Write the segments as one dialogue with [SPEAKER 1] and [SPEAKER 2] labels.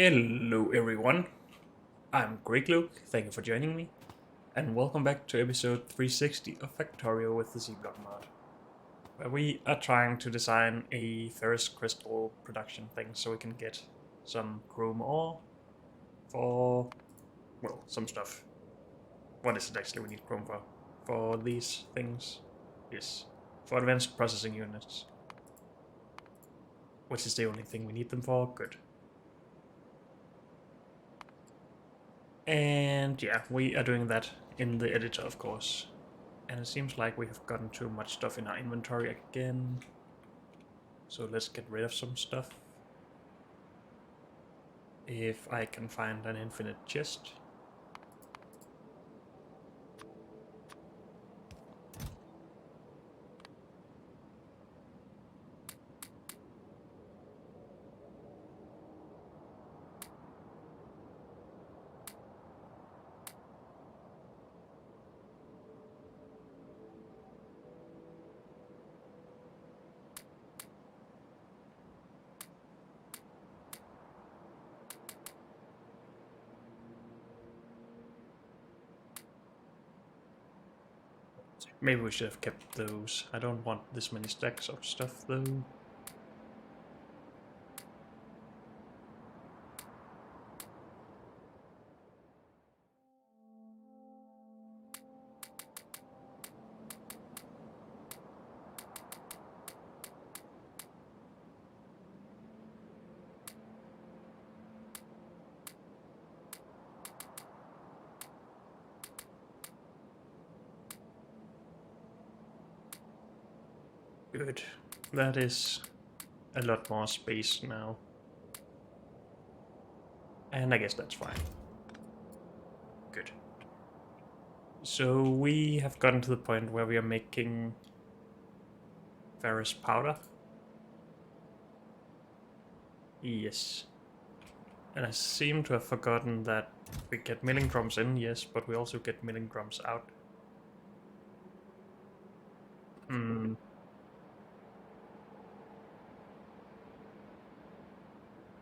[SPEAKER 1] Hello everyone, I'm Greg Luke, thank you for joining me, and welcome back to episode 360 of Factorio with the Z-Block mod, where we are trying to design a ferrous crystal production thing so we can get some chrome ore for, well, some stuff. What is it actually we need chrome for? For these things? Yes, for advanced processing units. Which is the only thing we need them for, good. And yeah, we are doing that in the editor, of course. And it seems like we have gotten too much stuff in our inventory again. So let's get rid of some stuff. If I can find an infinite chest. Maybe we should have kept those. I don't want this many stacks of stuff though. Good. That is a lot more space now. And I guess that's fine. Good. So we have gotten to the point where we are making ferrous powder. Yes. And I seem to have forgotten that we get milling drums in, yes, but we also get milling drums out. Hmm.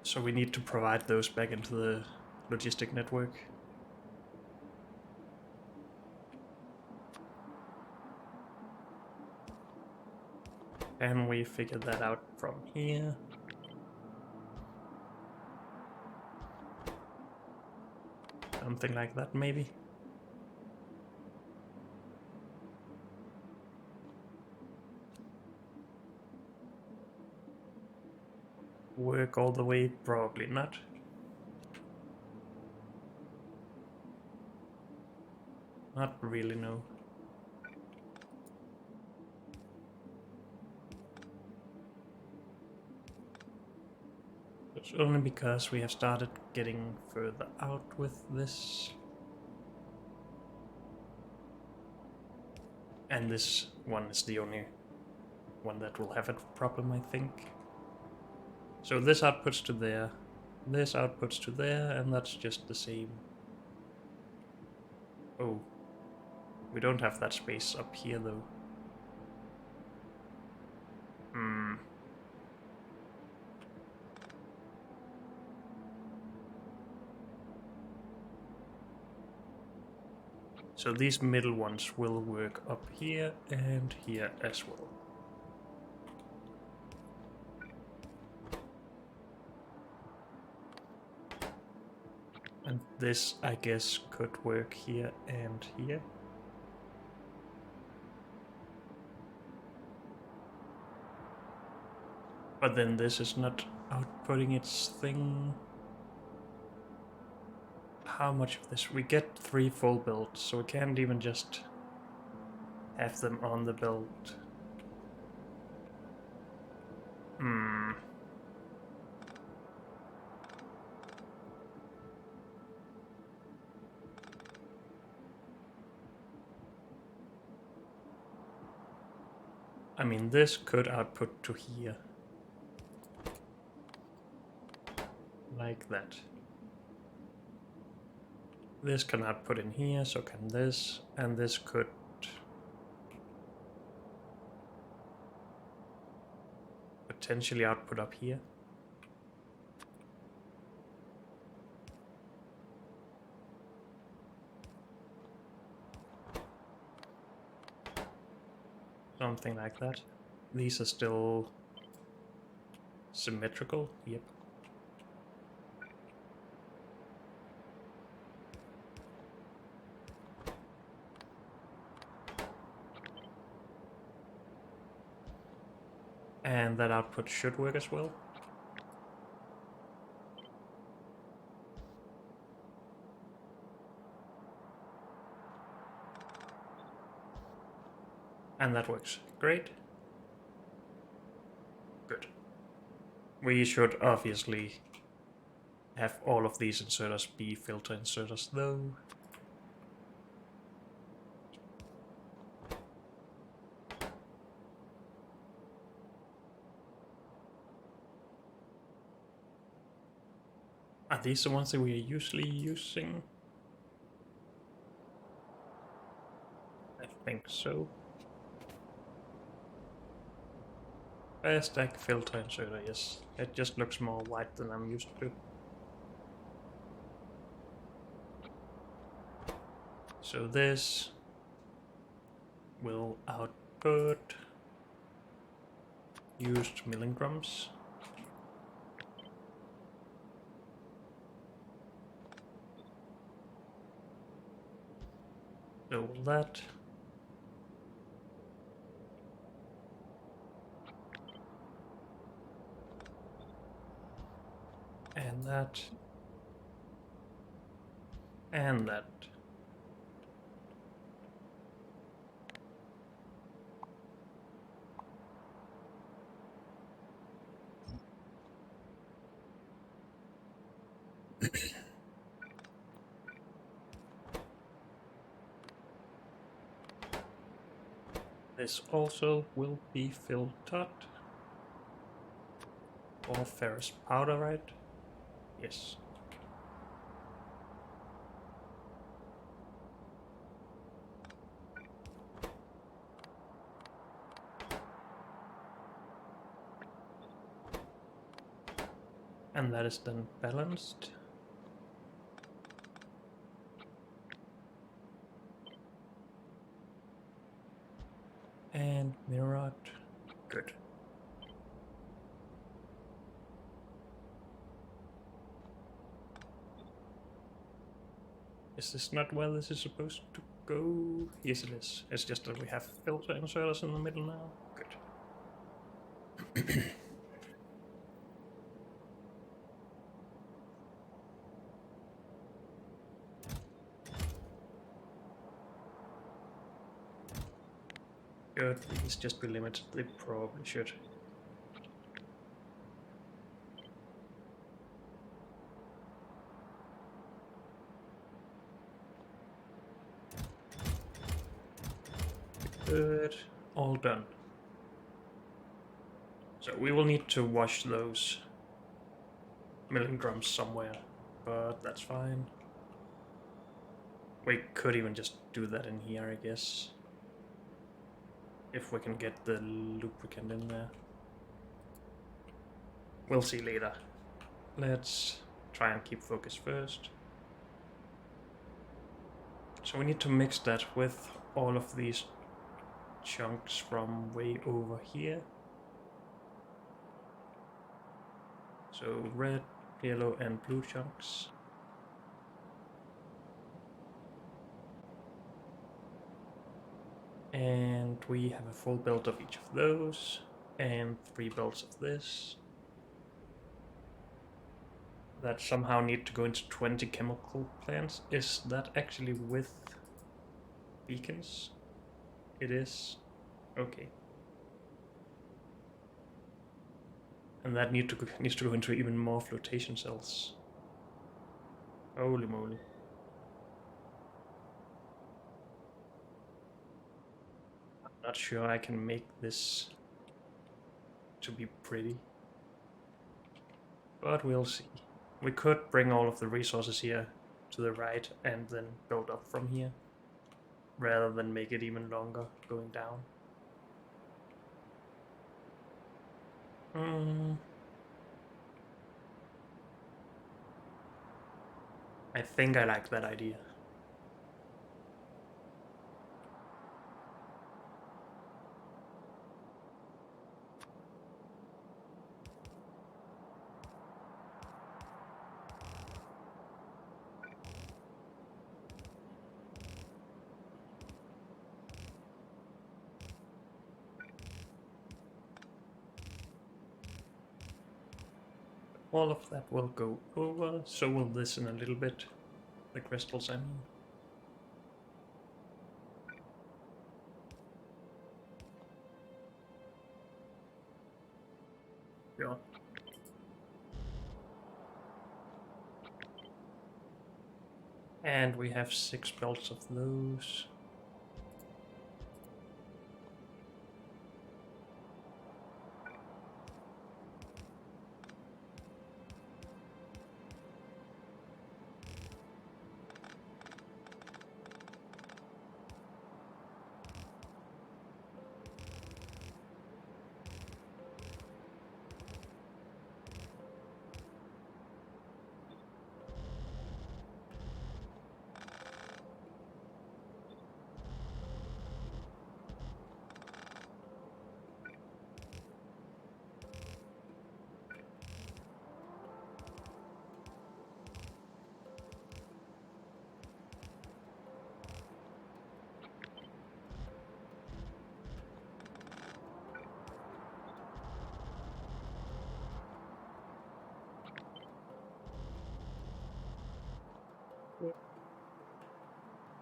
[SPEAKER 1] So we need to provide those back into the logistic network. And we figured that out from here. Something like that, maybe. Work all the way? Probably not. Not really, no. It's only because we have started getting further out with this. And this one is the only one that will have a problem, I think. So this outputs to there, this outputs to there, and that's just the same. Oh, we don't have that space up here though. Hmm. So these middle ones will work up here and here as well. And this, I guess, could work here and here. But then this is not outputting its thing. How much of this? We get 3 full builds, so we can't even just have them on the build. Hmm. I mean, this could output to here. Like that. This can output in here, so can this, and this could potentially output up here. Something like that. These are still symmetrical. Yep. And that output should work as well. And that works great. Good. We should obviously have all of these inserters be filter inserters though. Are these the ones that we are usually using? I think so. Stack filter inserter, yes. It just looks more white than I'm used to. So this will output used milling drums. So will that. And that. And that. This also will be filtered. Or ferrous powder, right? Yes. And that is then balanced. And mirrored. Good. Is this not where this is supposed to go? Yes, it is. It's just that we have filter inserters in the middle now. Good. Should these just be limited? They probably should. Good. All done. So we will need to wash those milling drums somewhere, but that's fine. We could even just do that in here, I guess. If we can get the lubricant in there. We'll see later. Let's try and keep focus first. So we need to mix that with all of these chunks from way over here. So red, yellow and blue chunks. And we have a full belt of each of those, and 3 belts of this. That somehow need to go into 20 chemical plants. Is that actually with beacons? It is. Okay. And that needs to go into even more flotation cells. Holy moly. I'm not sure I can make this to be pretty. But we'll see. We could bring all of the resources here to the right and then build up from here, rather than make it even longer going down. I think I like that idea. All of that will go over, so will this in a little bit. The crystals, I mean. Yeah. And we have 6 belts of those.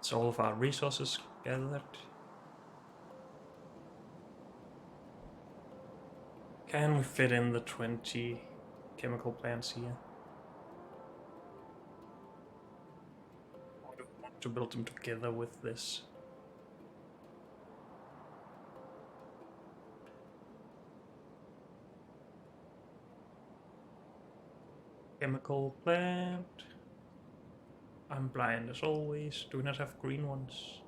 [SPEAKER 1] So all of our resources gathered. Can we fit in the 20 chemical plants here? Or do we want to build them together with this? Chemical plant. I'm blind as always. Do we not have green ones?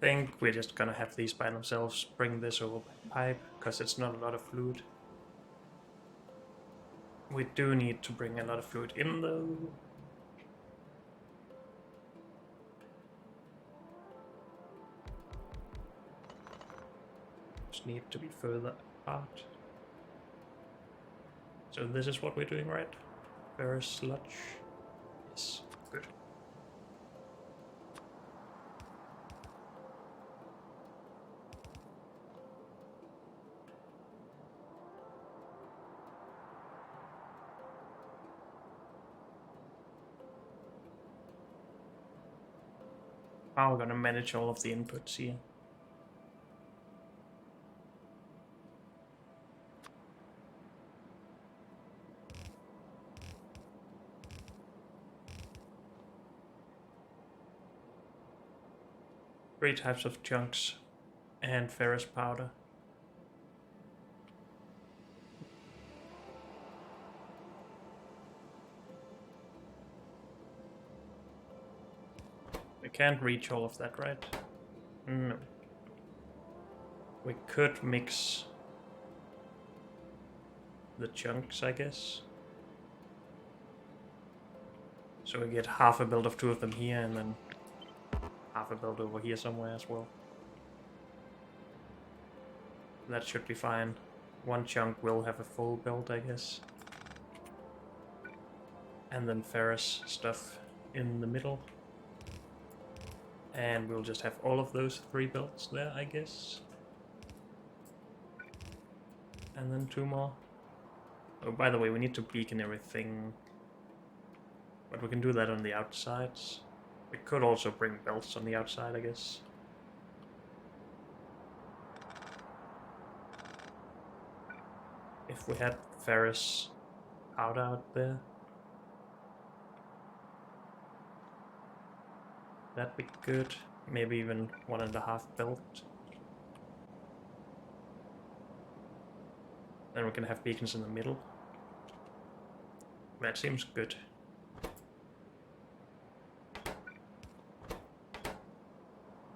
[SPEAKER 1] I think we're just gonna have these by themselves. Bring this over by pipe, because it's not a lot of fluid. We do need to bring a lot of fluid in though. Just need to be further apart. So this is what we're doing, right? Ferrous sludge. Yes, good. How are we gonna manage all of the inputs here? Three types of chunks and ferrous powder. We can't reach all of that, right? No. We could mix the chunks, I guess. So we get half a build of 2 of them here and then half a build over here somewhere as well. That should be fine. One chunk will have a full build, I guess. And then ferrous stuff in the middle. And we'll just have all of those 3 builds there, I guess. And then 2 more. Oh, by the way, we need to beacon everything. But we can do that on the outsides. We could also bring belts on the outside, I guess. If we had ferrous powder out there. That'd be good. Maybe even 1.5 belt. Then we can have beacons in the middle. That seems good.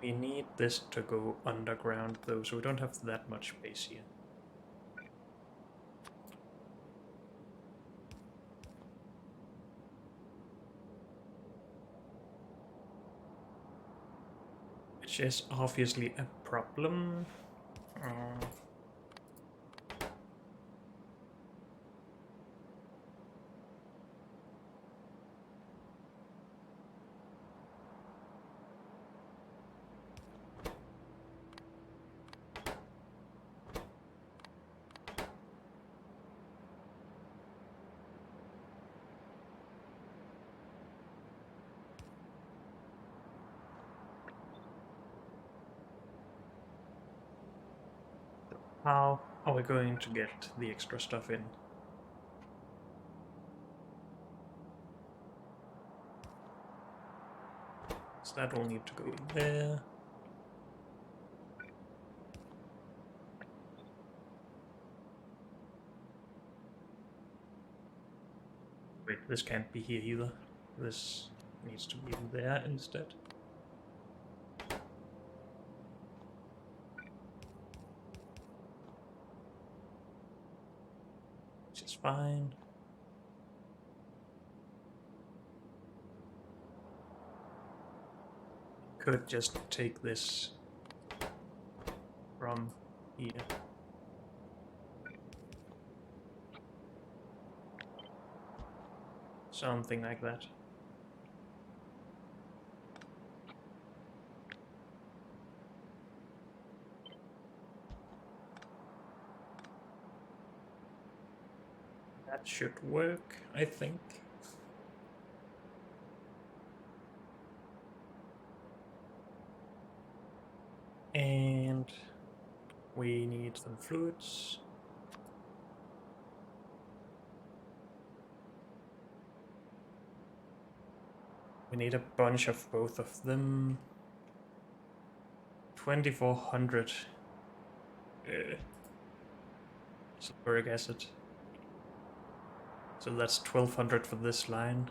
[SPEAKER 1] We need this to go underground though, so we don't have that much space here. Which is obviously a problem. How are we going to get the extra stuff in? So that will need to go in there. Wait, this can't be here either. This needs to be in there instead. Which is fine. Could just take this from here. Something like that. That should work, I think. And we need some fluids. We need a bunch of both of them. 2400 sulfuric acid. So that's 1200 for this line.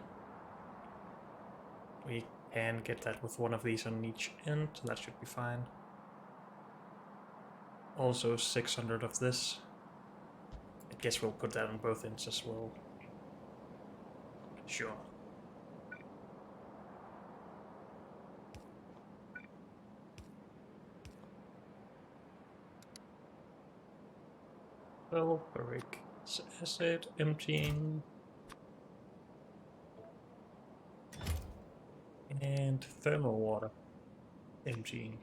[SPEAKER 1] We can get that with one of these on each end, that should be fine. Also 600 of this. I guess we'll put that on both ends as well. Sure. Sulfuric acid emptying. And thermal water emptying.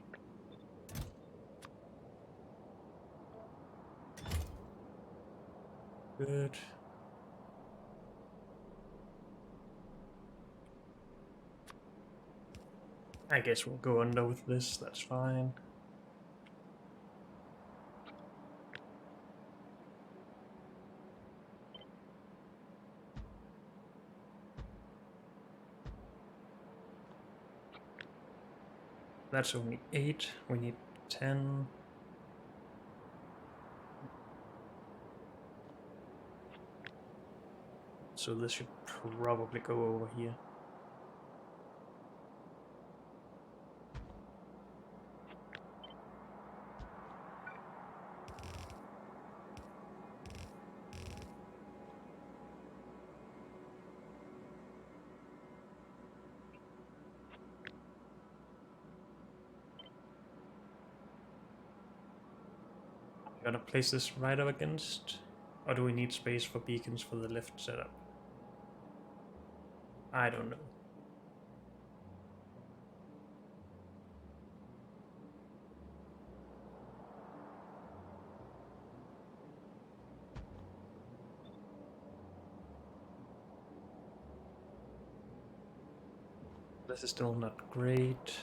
[SPEAKER 1] Good. I guess we'll go under with this, that's fine. That's only 8, we need 10. So this should probably go over here. Gonna place this right up against, or do we need space for beacons for the lift setup? I don't know. This is still not great.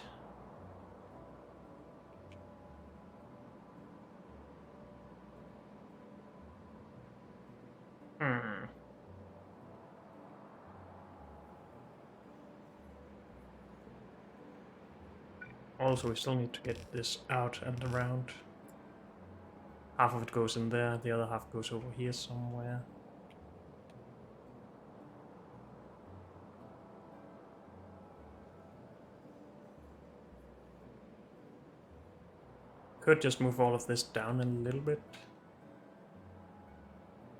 [SPEAKER 1] Also, we still need to get this out and around. Half of it goes in there, the other half goes over here somewhere. Could just move all of this down a little bit.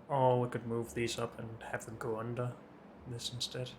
[SPEAKER 1] Or we could move these up and have them go under this instead.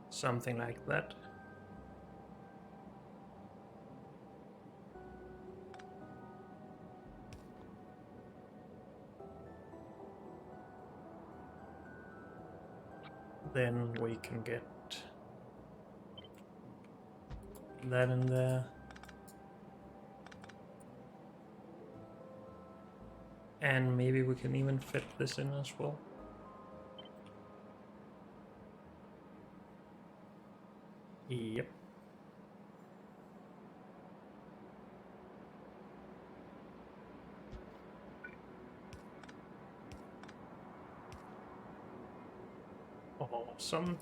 [SPEAKER 1] Something like that. Then we can get that in there. And maybe we can even fit this in as well. Yep. Awesome.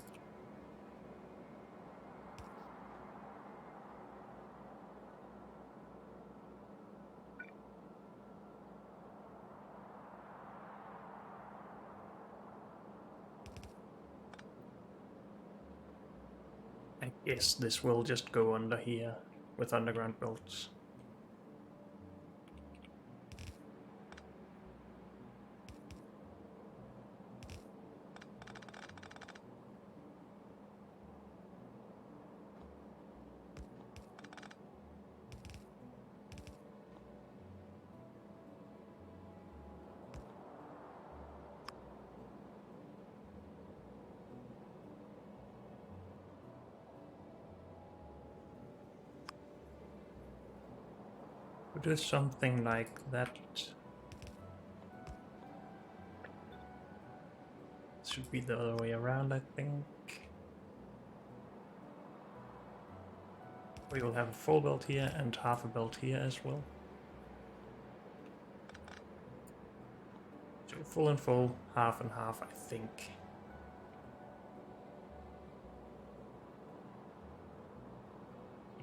[SPEAKER 1] I guess this will just go under here with underground belts. Do something like that. Should be the other way around, I think. We will have a full belt here and half a belt here as well. So full and full, half and half, I think.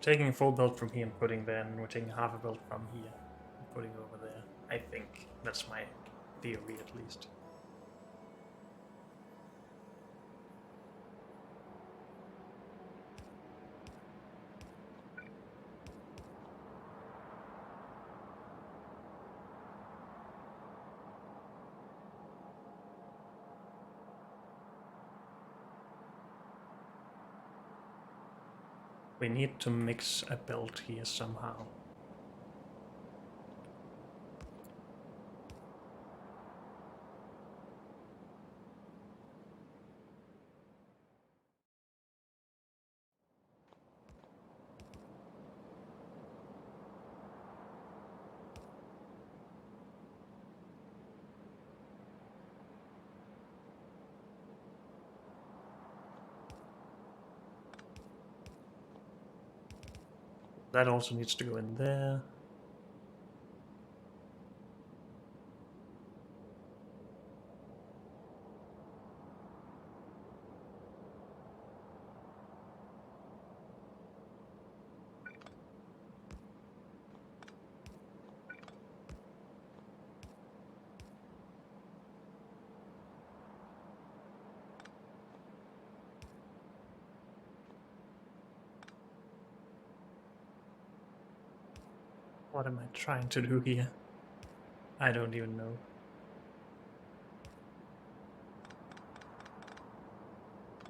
[SPEAKER 1] Taking a full belt from here and putting there, and we're taking half a belt from here and putting over there. I think that's my theory, at least. We need to mix a belt here somehow. That also needs to go in there. What am I trying to do here? I don't even know.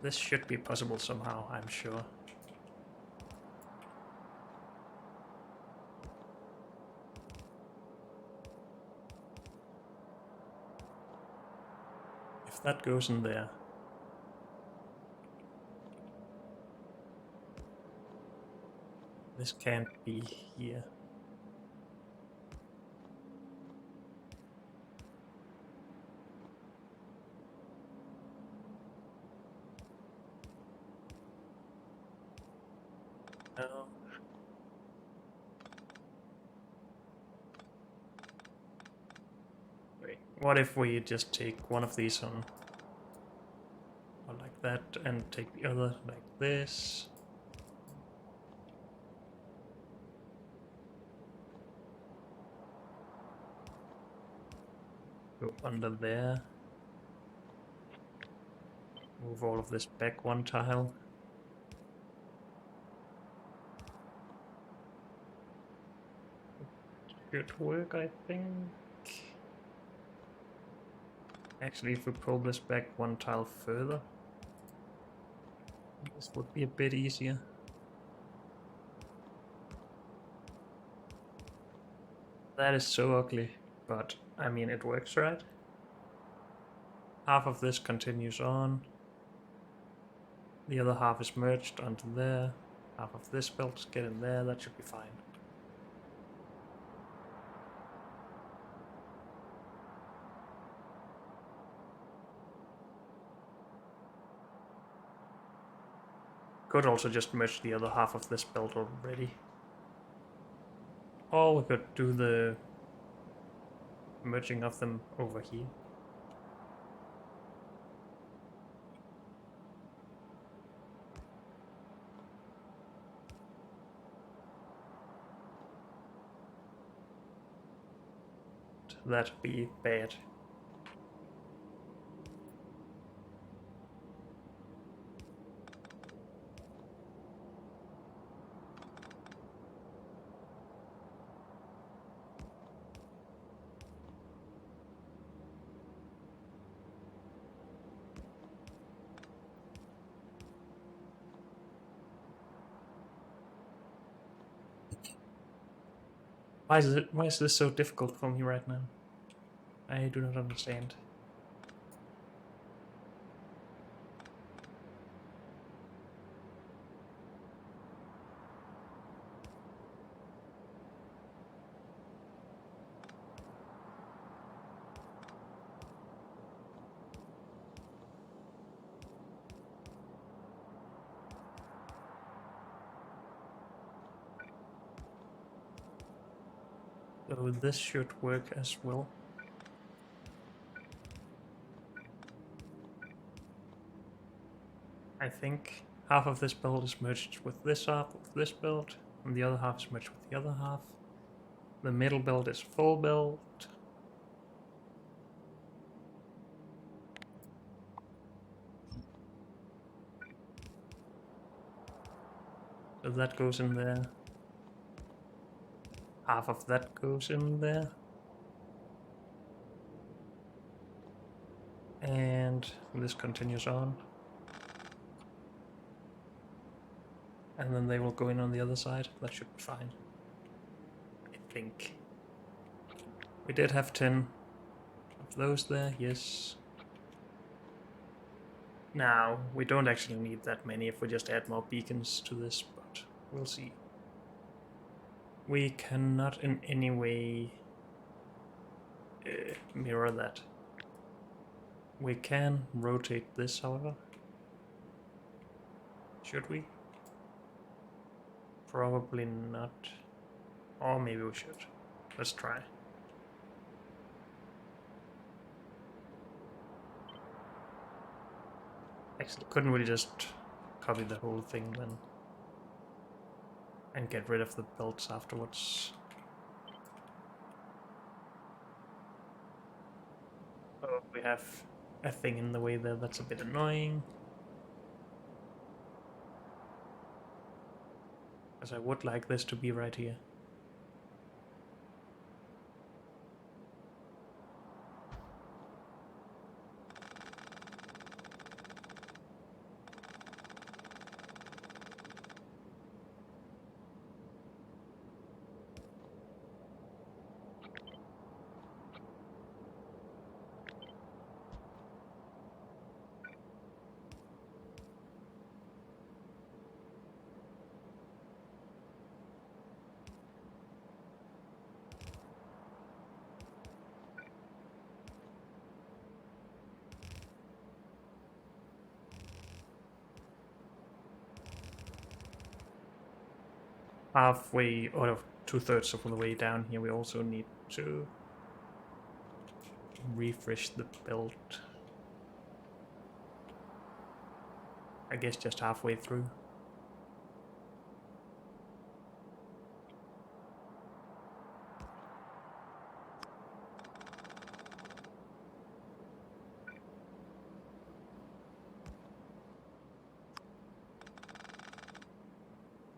[SPEAKER 1] This should be possible somehow, I'm sure. If that goes in there. This can't be here. No. Wait, what if we just take one of these on like that and take the other like this? Go under there. Move all of this back one tile. Should work, I think. Actually, if we pull this back one tile further, this would be a bit easier. That is so ugly, but I mean it works, right? Half of this continues on. The other half is merged onto there. Half of this build get in there, that should be fine. Could also just merge the other half of this build already. Or we could do the merging of them over here. That'd be bad. Why is this so difficult for me right now? I do not understand. So this should work as well. I think half of this build is merged with this half of this build, and the other half is merged with the other half. The middle build is full build. So that goes in there. Half of that goes in there. And this continues on. And then they will go in on the other side. That should be fine. I think. We did have 10 of those there, yes. Now, we don't actually need that many if we just add more beacons to this, but we'll see. We cannot in any way mirror that. We can rotate this, however. Should we? Probably not. Or maybe we should. Let's try. Actually, couldn't we just copy the whole thing then? And get rid of the belts afterwards? Oh, we have a thing in the way there that's a bit annoying. Because I would like this to be right here. Halfway, or 2/3 of the way down here, we also need to refresh the build. I guess just halfway through.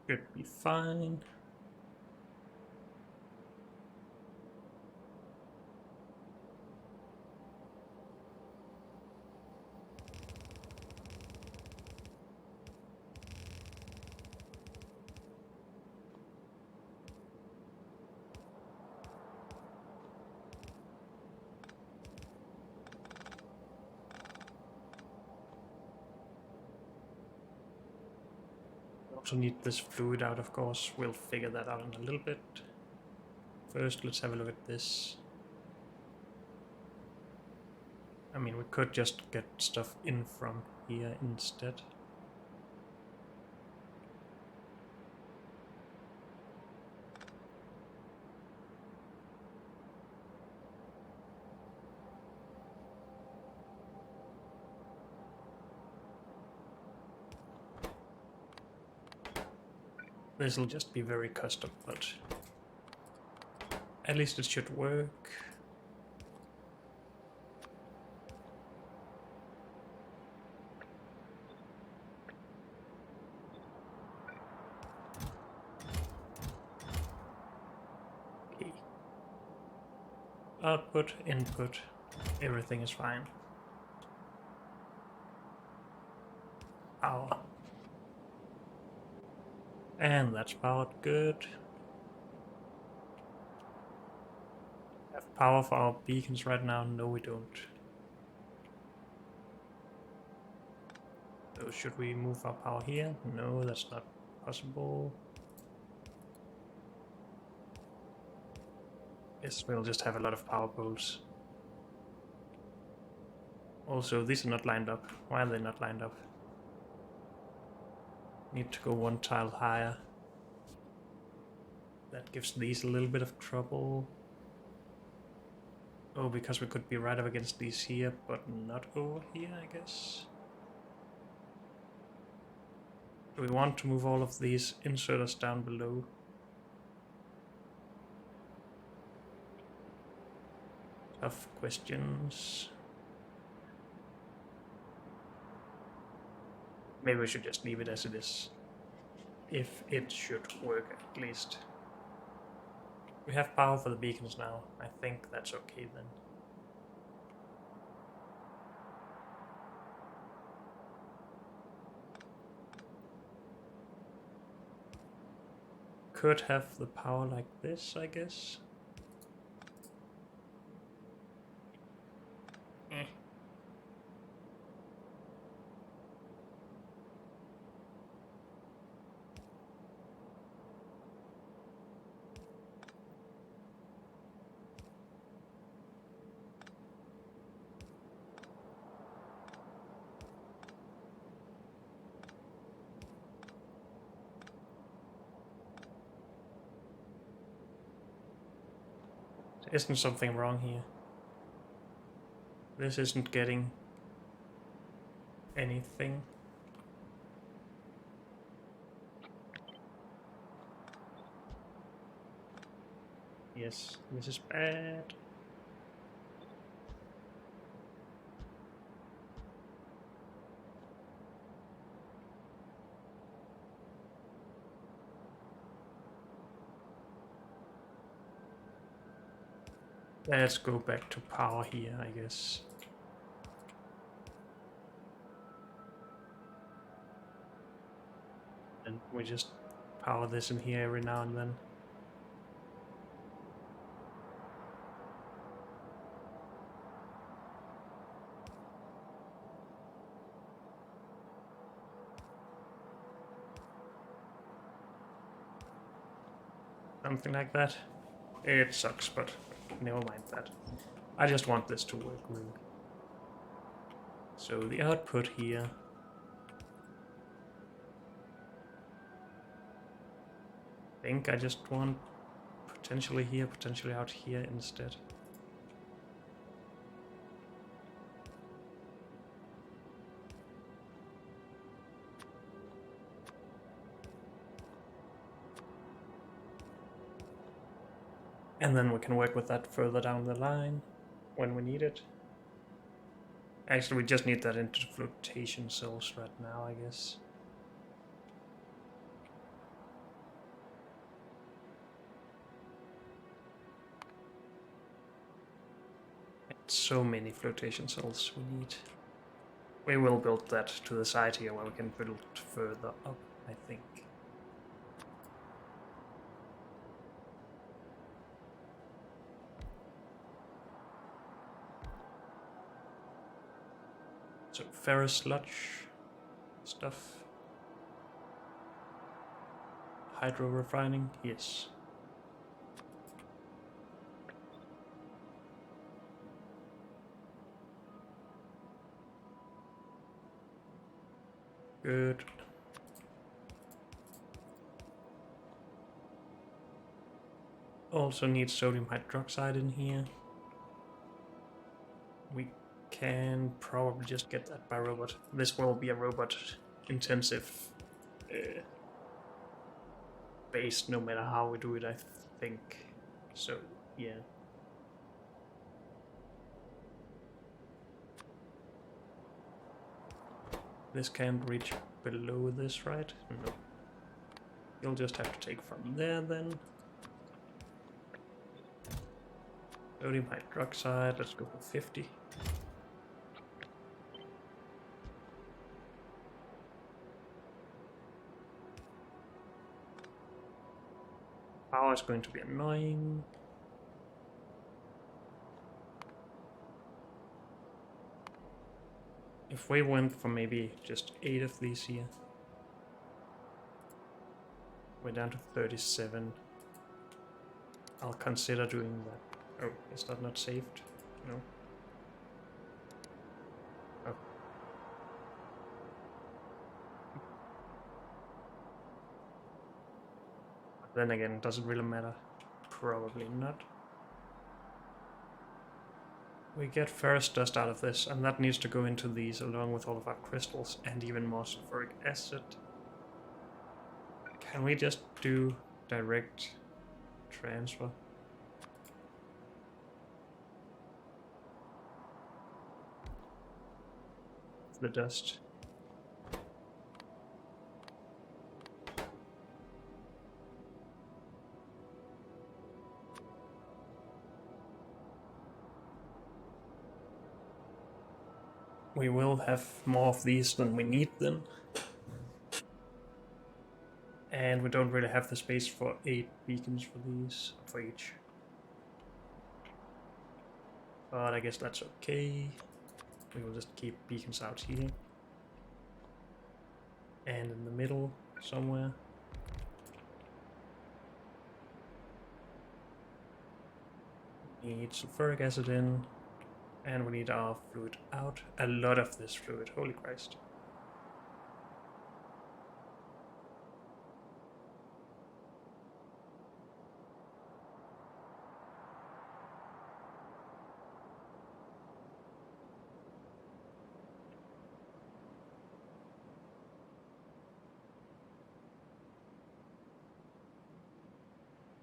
[SPEAKER 1] Should be fine. Also need this fluid out, of course. We'll figure that out in a little bit. First, let's have a look at this. I mean, we could just get stuff in from here instead. This will just be very custom, but at least it should work. Okay. Output, input, everything is fine. Power. And that's powered good. Have power for our beacons right now? No, we don't. So should we move our power here? No, that's not possible. Guess we'll just have a lot of power poles. Also, these are not lined up. Why are they not lined up? Need to go one tile higher. That gives these a little bit of trouble. Oh, because we could be right up against these here, but not over here, I guess. Do we want to move all of these inserters down below? Tough questions. Maybe we should just leave it as it is. If it should work, at least. We have power for the beacons now. I think that's okay then. Could have the power like this, I guess. There isn't something wrong here. This isn't getting anything. Yes, this is bad. Let's go back to power here, I guess. And we just power this in here every now and then. Something like that. It sucks, but never mind that. I just want this to work really. So the output here. I think I just want potentially here, potentially out here instead. And then we can work with that further down the line when we need it. Actually, we just need that into flotation cells right now, I guess. So many flotation cells we need. We will build that to the side here where we can build further up, I think. So ferrous sludge stuff. hydro refining? Yes. Good. Also need sodium hydroxide in here. We can probably just get that by robot. This will be a robot intensive base no matter how we do it, I think. So, yeah. This can't reach below this, right? No. You'll just have to take from there then. Sodium hydroxide, let's go for 50. Power is going to be annoying. If we went for maybe just 8 of these here. We're down to 37. I'll consider doing that. Oh, is that not saved? No. Oh. Then again, does it really matter? Probably not. We get ferrous dust out of this, and that needs to go into these along with all of our crystals and even more sulfuric acid. Can we just do direct transfer? The dust. We will have more of these than we need them. And we don't really have the space for 8 beacons for these, for each. But I guess that's okay. We will just keep beacons out here. And in the middle, somewhere. We need sulfuric acid in. And we need our fluid out. A lot of this fluid, holy Christ.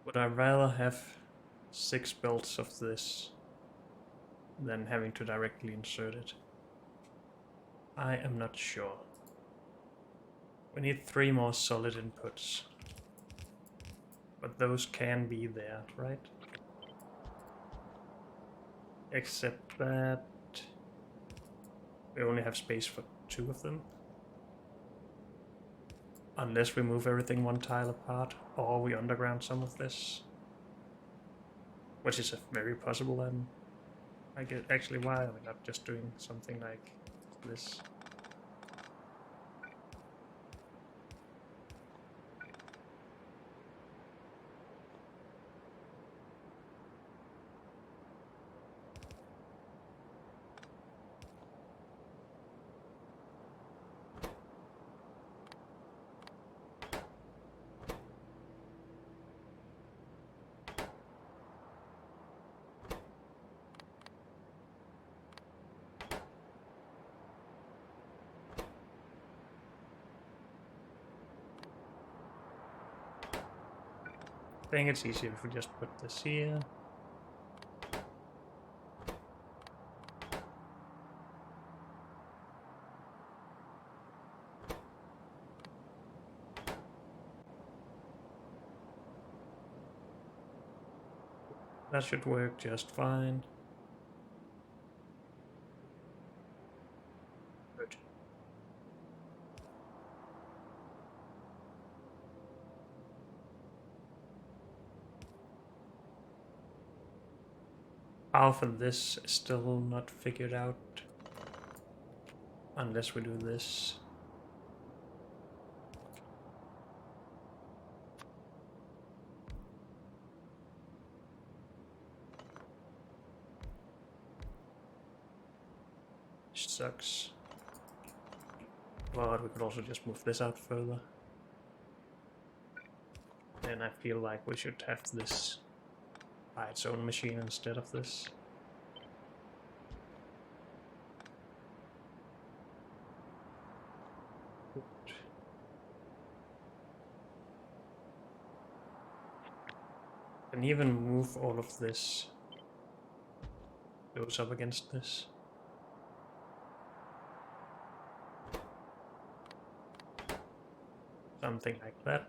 [SPEAKER 1] Would I rather have 6 belts of this than having to directly insert it? I am not sure. We need 3 more solid inputs. But those can be there, right? Except that we only have space for 2 of them. Unless we move everything 1 tile apart, or we underground some of this. Which is very possible, and I guess actually why are we not just doing something like this? I think it's easier if we just put this here. That should work just fine. Good. Half of this is still not figured out. Unless we do this. which sucks. But we could also just move this out further. And I feel like we should have this by its own machine instead of this. And even move all of this goes up against this. Something like that.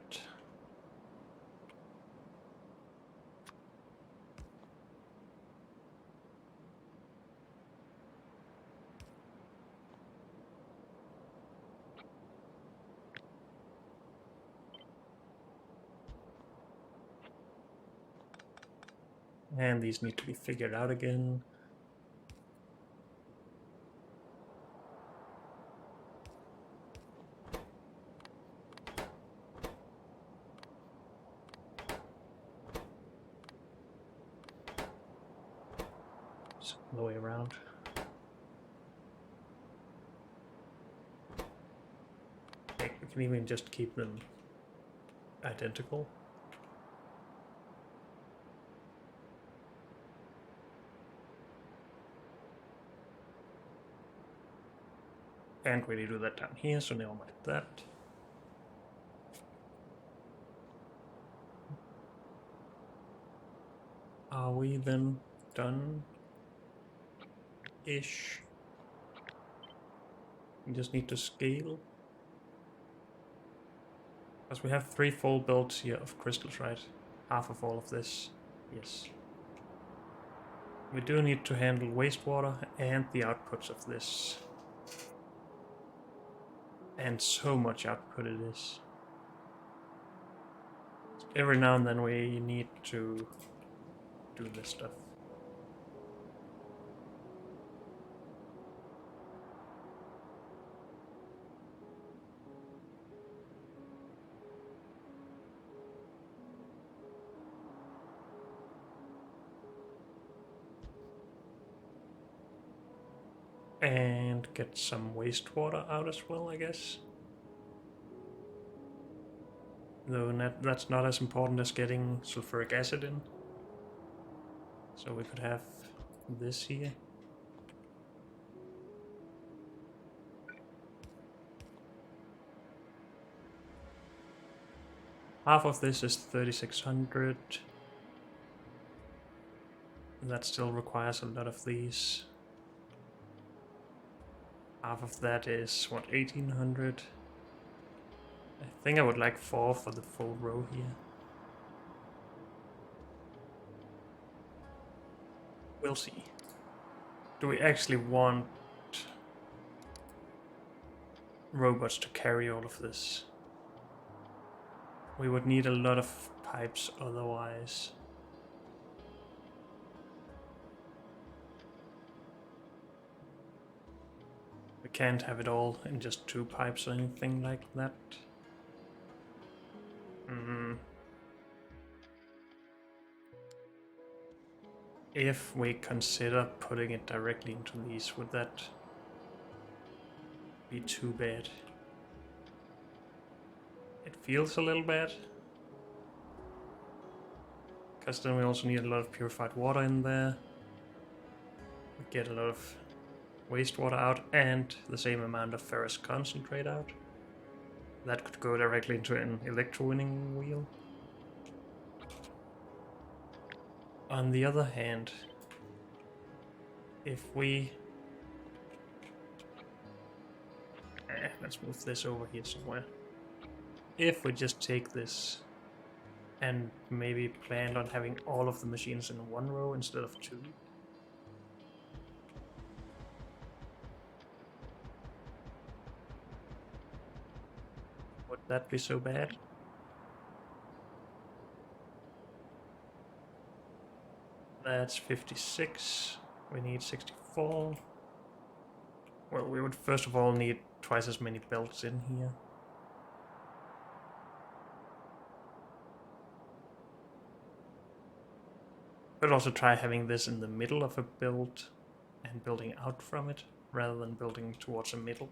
[SPEAKER 1] And these need to be figured out again. So the way around. Okay, we can even just keep them identical. Can't really do that down here, so never mind that. Are we then done-ish? We just need to scale. Because we have 3 full builds here of crystals, right? Half of all of this. Yes. We do need to handle wastewater and the outputs of this. And so much output it is. Every now and then we need to do this stuff. And get some wastewater out as well, I guess. Though that's not as important as getting sulfuric acid in. So we could have this here. Half of this is 3600. That still requires a lot of these. Half of that is, what, 1800? I think I would like 4 for the full row here. We'll see. Do we actually want robots to carry all of this? We would need a lot of pipes otherwise. We can't have it all in just 2 pipes or anything like that. If we consider putting it directly into these, would that be too bad? It feels a little bad. Because then we also need a lot of purified water in there. We get a lot of wastewater out and the same amount of ferrous concentrate out. That could go directly into an electrowinning wheel. On the other hand, if we... let's move this over here somewhere. If we just take this and maybe plan on having all of the machines in 1 row instead of 2. Would that be so bad? That's 56. We need 64. Well, we would first of all need twice as many belts in here. Could also try having this in the middle of a build and building out from it. rather than building towards a middle.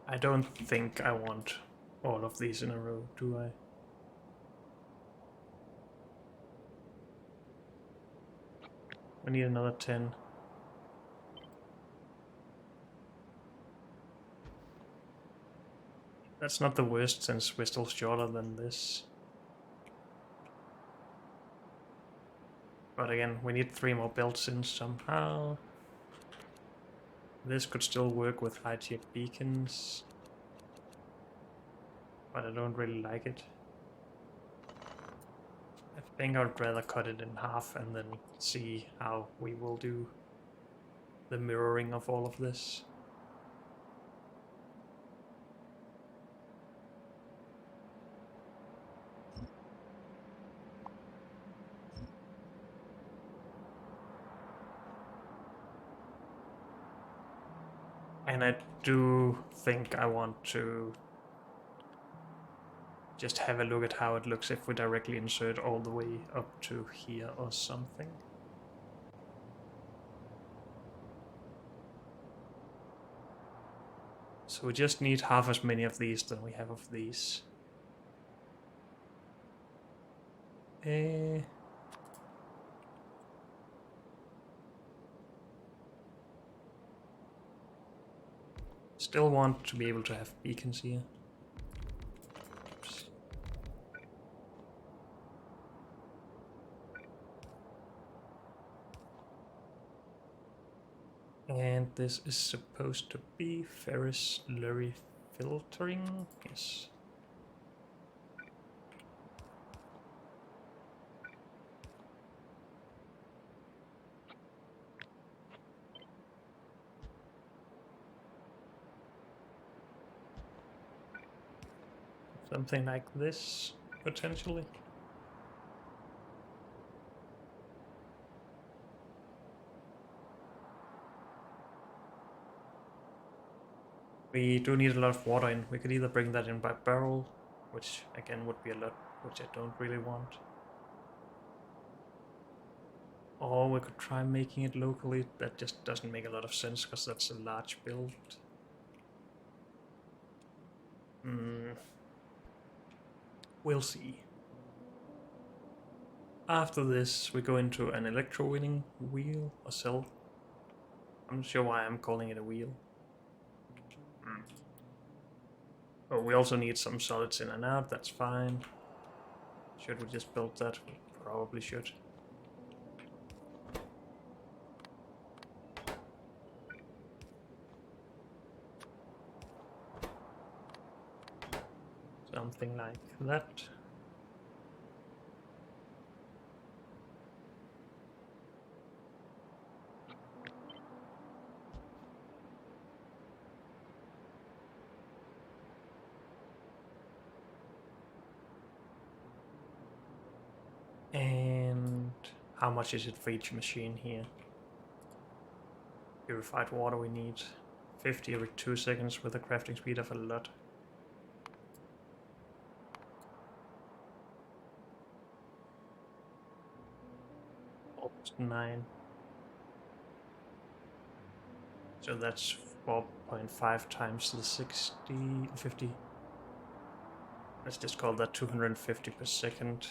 [SPEAKER 1] I don't think I want all of these in a row, do I? We need another 10. That's not the worst since we're still shorter than this. But again, we need 3 more belts in somehow. This could still work with high-tier beacons. But I don't really like it. I think I'd rather cut it in half and then see how we will do the mirroring of all of this. And I do think I want to just have a look at how it looks if we directly insert all the way up to here or something. So we just need half as many of these than we have of these. Still want to be able to have beacons here. Oops. And this is supposed to be ferrous slurry filtering. Yes. Something like this, potentially. We do need a lot of water in. We could either bring that in by barrel, which again would be a lot, which I don't really want. Or we could try making it locally. That just doesn't make a lot of sense because that's a large build. We'll see. After this, we go into an electro-winning wheel or cell. I'm not sure why I'm calling it a wheel. Oh, we also need some solids in and out, that's fine. Should we just build that? We probably should. Something like that. And how much is it for each machine here? Purified water we need 50 every 2 seconds with a crafting speed of a lot. Almost 9. So that's 4.5 times the 50. Let's just call that 250 per second.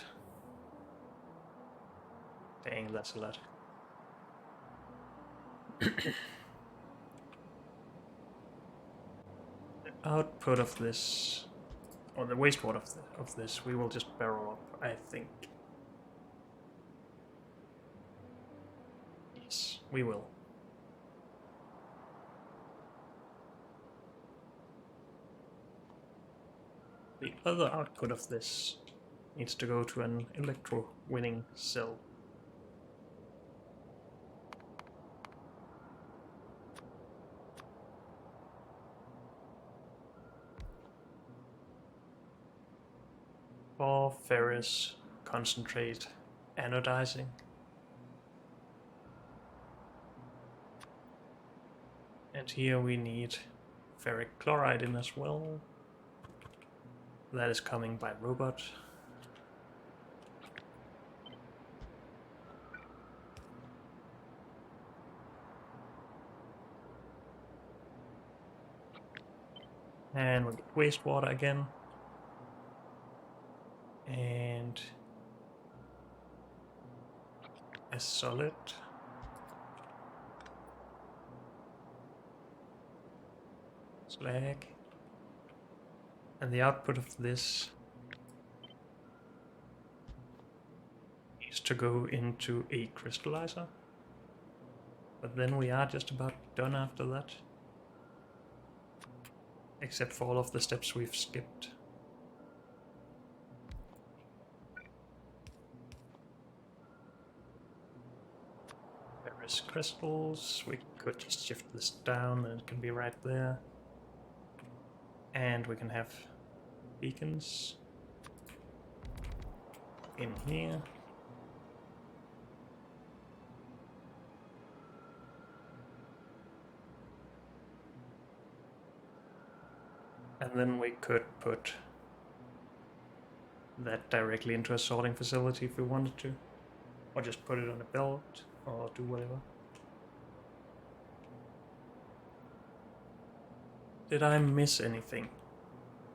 [SPEAKER 1] Dang, that's a lot. The output of this, or the wastewater of this, we will just barrel up, I think. Yes, we will. The other output of this needs to go to an electro-winning cell. For ferrous concentrate anodizing. And here we need ferric chloride in as well. That is coming by robot. And we get wastewater again. And a solid. Slag. And the output of this needs to go into a crystallizer. But then we are just about done after that. Except for all of the steps we've skipped. Ferrous crystals. We could just shift this down and it can be right there. And we can have beacons in here. And then we could put that directly into a sorting facility if we wanted to. Or just put it on a belt, or do whatever. Did I miss anything?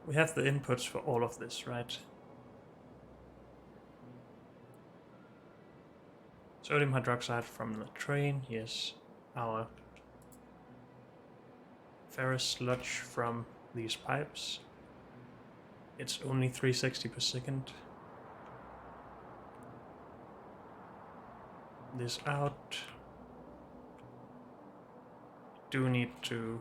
[SPEAKER 1] We have the inputs for all of this, right? Sodium hydroxide from the train, yes. Our ferrous sludge from these pipes. It's only 360 per second. This out. Do need to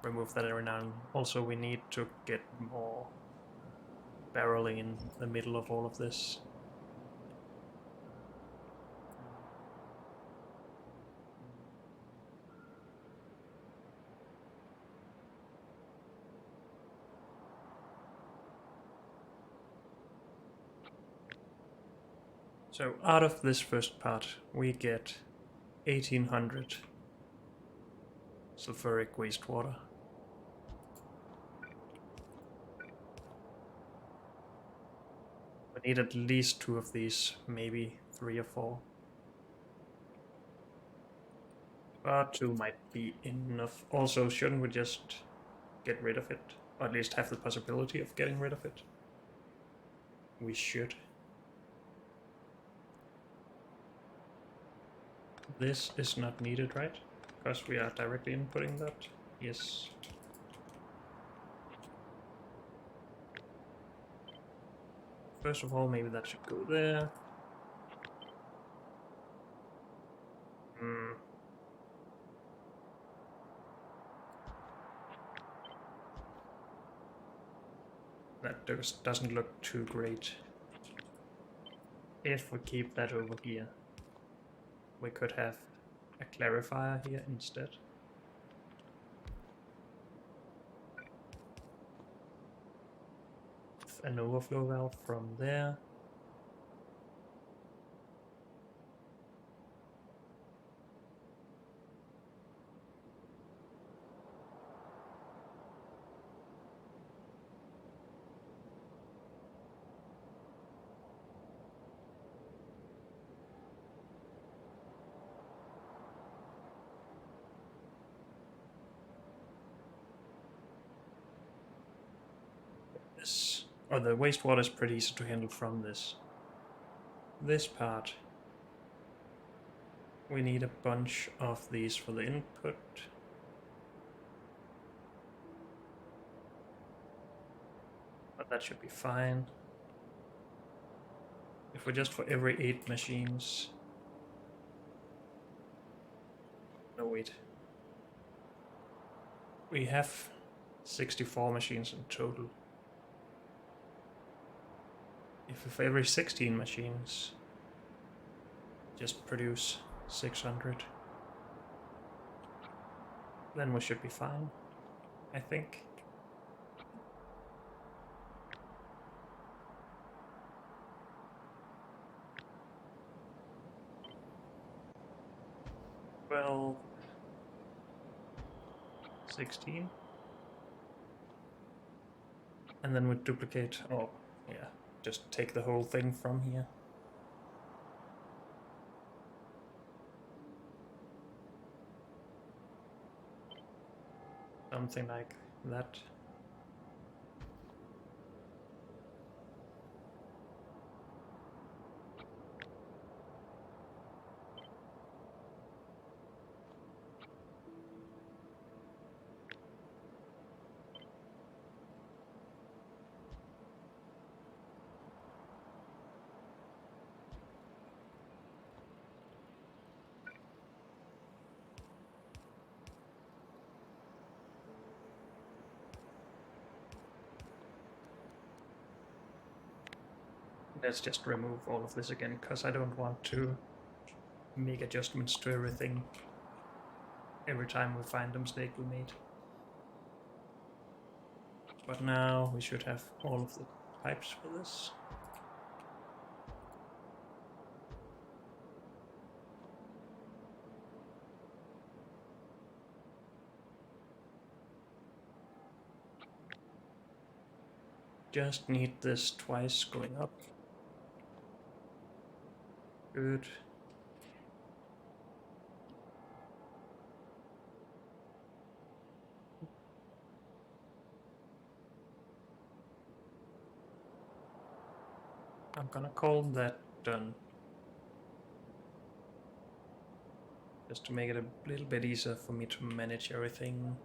[SPEAKER 1] remove that every now and then. Also, we need to get more barreling in the middle of all of this. So out of this first part, we get 1800 sulfuric wastewater. We need at least 2 of these, maybe 3 or 4. But 2 might be enough. Also, shouldn't we just get rid of it? Or at least have the possibility of getting rid of it? We should. This is not needed, right? Because we are directly inputting that. Yes. First of all, maybe that should go there. That doesn't look too great. If we keep that over here, we could have a clarifier here instead. An overflow valve from there. This, or the wastewater is pretty easy to handle from this. This part, we need a bunch of these for the input. But that should be fine. If we just for every 8 machines. No, wait. We have 64 machines in total. If for every 16 machines, just produce 600, then we should be fine, I think. Well, 16. And then we duplicate, oh yeah, just take the whole thing from here. Something like that. Let's just remove all of this again, because I don't want to make adjustments to everything every time we find a mistake we made. But now we should have all of the pipes for this. Just need this twice going up. Good. I'm gonna call that done. Just to make it a little bit easier for me to manage everything.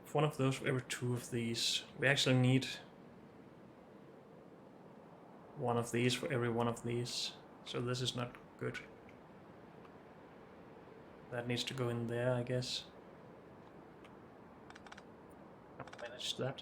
[SPEAKER 1] If one of those for every 2 of these. We actually need one of these for every one of these. So this is not good. That needs to go in there, I guess. I'll manage that.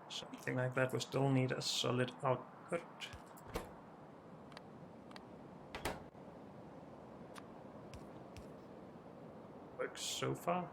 [SPEAKER 1] Something like that. We still need a solid output. Works so far.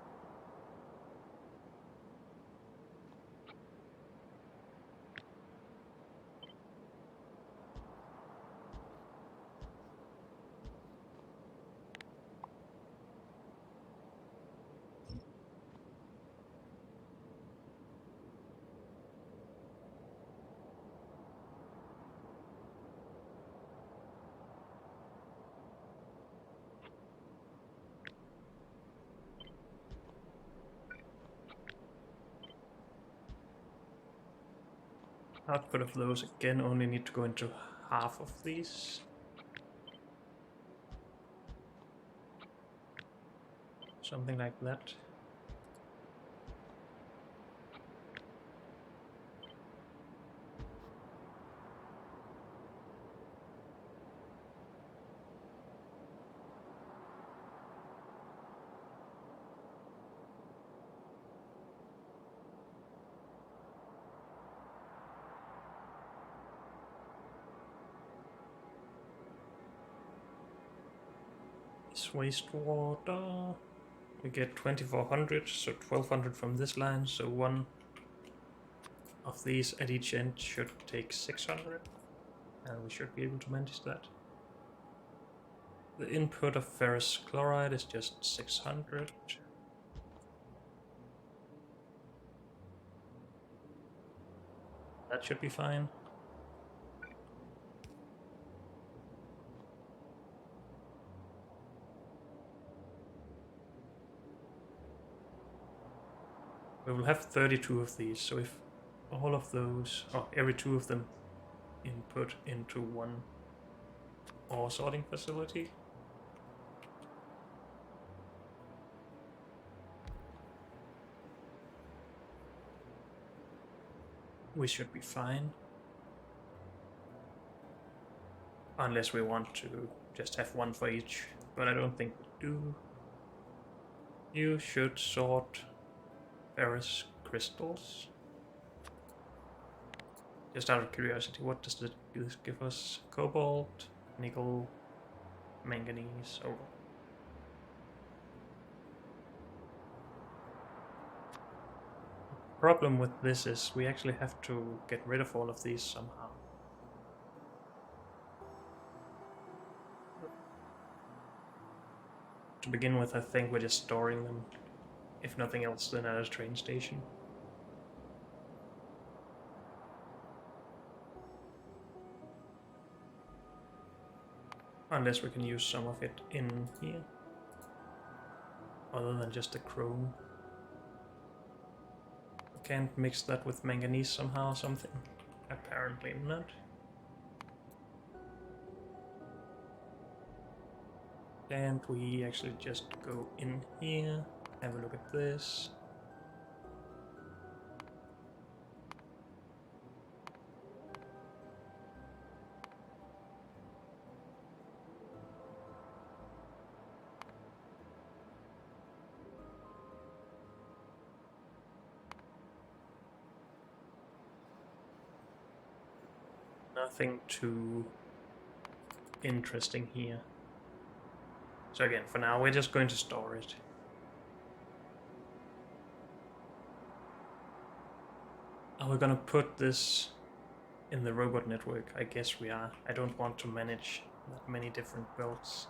[SPEAKER 1] Output of those again only need to go into half of these. Something like that. This wastewater. We get 2400, so 1200 from this line, so one of these at each end should take 600, and we should be able to manage that. The input of ferrous chloride is just 600. That should be fine. We will have 32 of these, so if all of those, or every 2 of them, input into one ore sorting facility, we should be fine. Unless we want to just have one for each, but I don't think we do. You should sort ferrous crystals. Just out of curiosity, what does this give us? Cobalt, nickel, manganese, oh. Problem with this is we actually have to get rid of all of these somehow. To begin with, I think we're just storing them. If nothing else, then at a train station. Unless we can use some of it in here. Other than just the chrome. We can't mix that with manganese somehow or something. Apparently not. And we actually just go in here, have a look at this. Nothing too interesting here. So again, for now, we're just going to store it. Are we gonna put this in the robot network? I guess we are. I don't want to manage that many different belts.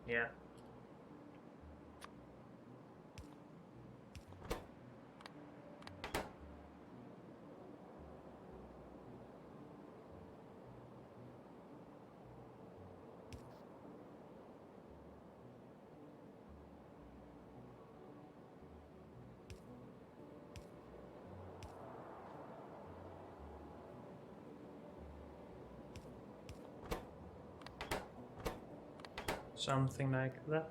[SPEAKER 1] Yeah. Something like that.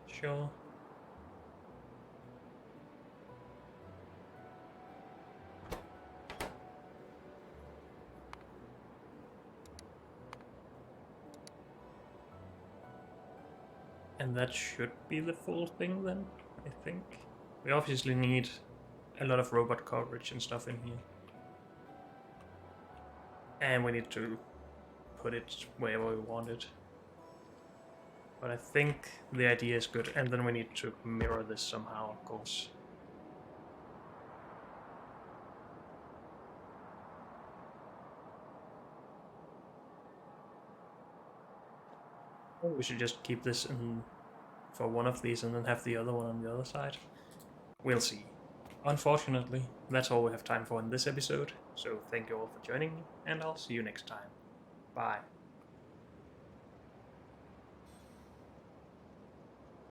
[SPEAKER 1] Sure. And that should be the full thing then, I think. We obviously need a lot of robot coverage and stuff in here. And we need to put it wherever we want it. But I think the idea is good, and then we need to mirror this somehow, of course. We should just keep this in for one of these and then have the other one on the other side. We'll see. Unfortunately, that's all we have time for in this episode, so thank you all for joining me, and I'll see you next time. Bye.